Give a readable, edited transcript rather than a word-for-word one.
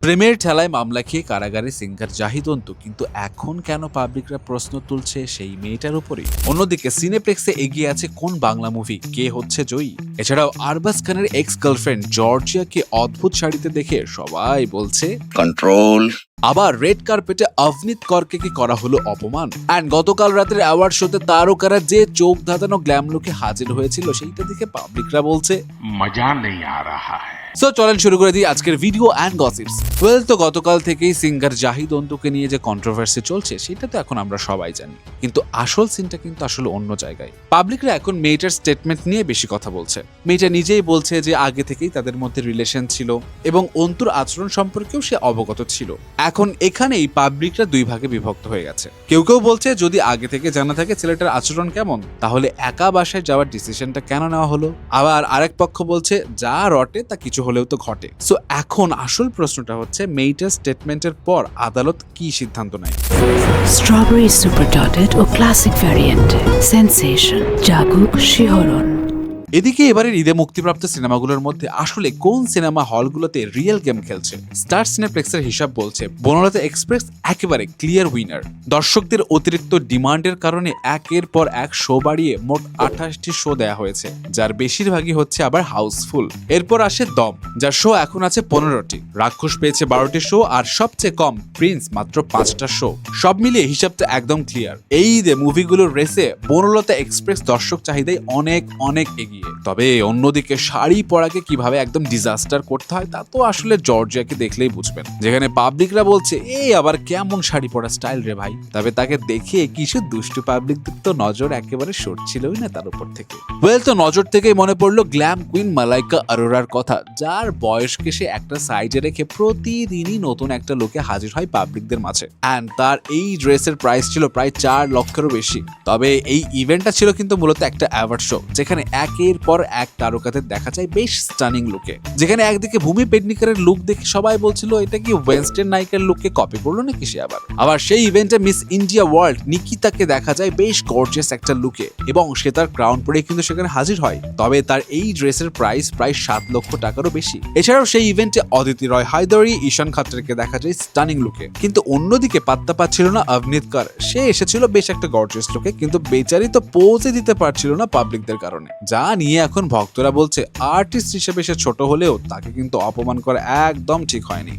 প্রেমের ঠেলায় মামলা খেয়ে কারাগারে সিঙ্গার জাহিদ অন্তু, কিন্তু এখন কেন পাবলিকরা প্রশ্ন তুলছে সেই মেয়েটার উপরেই? অন্যদিকে সিনেপ্লেক্সে এগিয়ে আছে কোন বাংলা মুভি, কে হচ্ছে জয়ী? এছাড়াও আরবাজ খানের এক্স গার্লফ্রেন্ড জর্জিয়াকে অদ্ভুত শাড়িতে দেখে সবাই বলছে কন্ট্রোল। আবার রেড কার্পেটে অভিনীত করকে কি করা হলো অপমান। অ্যান্ড গতকাল রাতের অ্যাওয়ার্ড শোতে তারকারা যে চোখ ধাঁধানো গ্ল্যাম লুকে হাজির হয়েছিল সেইটা দেখে পাবলিকরা বলছে मजा नहीं आ रहा है। সো চলেন শুরু করে দিই আজকের ভিডিও অ্যান্ড গসিপস। ওয়েল, তো গতকাল থেকেই সিঙ্গার জাহিদ অন্তুকে নিয়ে যে কন্ট্রোভার্সি চলছে সেটা তো এখন আমরা সবাই জানি, কিন্তু আসল সিনটা কিন্তু আসলে অন্য জায়গায়। পাবলিকরা এখন মেয়েটার স্টেটমেন্ট নিয়ে বেশি কথা বলছে। মেয়েটা নিজেই বলছে যে আগে থেকেই তাদের মধ্যে রিলেশন ছিল এবং অন্তুর আচরণ সম্পর্কেও সে অবগত ছিল। এখন এখানেই পাবলিকরা দুই ভাগে বিভক্ত হয়ে গেছে। কেউ কেউ বলছে যদি আগে থেকে জানা থাকে ছেলেটার আচরণ কেমন, তাহলে একা বাসায় যাওয়ার ডিসিশনটা কেন নেওয়া হলো। আবার আরেক পক্ষ বলছে যা রটে তা কিছু হলেও তো ঘটে। সো এখন আসল প্রশ্নটা হচ্ছে মেয়েটার স্টেটমেন্টের পর আদালত কি সিদ্ধান্ত নেয়। স্ট্রবেরি সুপার ডটেড ও ক্লাসিক ভ্যারিয়েন্টে সেন্সেশন জাগুক শিহরণ। এদিকে এবারের ঈদে মুক্তিপ্রাপ্ত সিনেমাগুলোর মধ্যে আসলে কোন সিনেমা হলগুলোতে রিয়েল গেম খেলছে? স্টার সিনেপ্লেক্সের হিসাব বলছে বনলতা এক্সপ্রেস একেবারে ক্লিয়ার উইনার। দর্শকদের অতিরিক্ত ডিমান্ডের কারণে একের পর এক শো বাড়িয়ে মোট 28টি শো দেয়া হয়েছে, যার বেশিরভাগই হচ্ছে আবার হাউসফুল। এরপর আসে দম, যার শো এখন আছে 15টি। রাক্ষস পেয়েছে 12টি শো, আর সবচেয়ে কম প্রিন্স মাত্র 5টা শো। সব মিলিয়ে হিসাবটা একদম ক্লিয়ার। এই ঈদে মুভিগুলোর রেসে বনলতা এক্সপ্রেস দর্শক চাহিদায় অনেক অনেক এগিয়ে। তবে অন্যদিকে শাড়ি পরাকে কিভাবে একদম ডিজাস্টার করতে হয় তা তো আসলে জর্জিয়াকে দেখলেই বুঝবেন, যেখানে পাবলিকরা বলছে এই আবার কেমন শাড়ি পরা স্টাইল রে ভাই। তবে তাকে দেখে কিছু দুষ্টু পাবলিকদের তো নজর একেবারে সরছিলই না তার উপর থেকে। ওয়েল, তো নজর থেকেই মনে পড়লো গ্ল্যাম কুইন মালাইকা আরোরার কথা, যার বয়সকে সে একটা সাইডে রেখে প্রতিদিনই নতুন একটা লুকে হাজির হয় পাবলিকদের মাঝে। অ্যান্ড তার এই ড্রেসের প্রাইস ছিল প্রায় 4 লক্ষেরও বেশি। তবে এই ইভেন্টটা ছিল কিন্তু মূলত একটা অ্যাওয়ার্ড শো, যেখানে একের পর এক তারকাদের দেখা যায় বেশ স্টানিং লুকে। যেখানে একদিকে ভূমি পেডনিকারের লুক দেখে সবাই বলছিল এটা কি ওয়েস্টার্ন নায়িকার লুককে কপি করলো নাকি সে আবার সেই ইভেন্টে মিস ইন্ডিয়া ওয়ার্ল্ড নিকিতাকে দেখা যায় বেশ গর্জিয়াস একটা লুকে, এবং সে তার ক্রাউন পরে কিন্তু সেখানে হাজির হয়। তবে তার এই ড্রেসের প্রাইস প্রায় 7 লক্ষ টাকারও বেশি। এছাড়াও সেই ইভেন্টে অদিতি রয় হায়দারি, ঈশান খাত্রেকে দেখা যায় স্টানিং লুকে। কিন্তু অন্যদিকে পাত্তা পাচ্ছিল না অভিনীত কর, সে এসেছিল বেশ একটা গর্জিয়াস লুকে, কিন্তু বেচারি তো পৌঁছে দিতে পারছিল না পাবলিকদের কারণে। যা নিয়ে এখন ভক্তরা বলছে আর্টিস্ট হিসেবে সে ছোট হলেও তাকে কিন্তু অপমান করা একদম ঠিক হয়নি।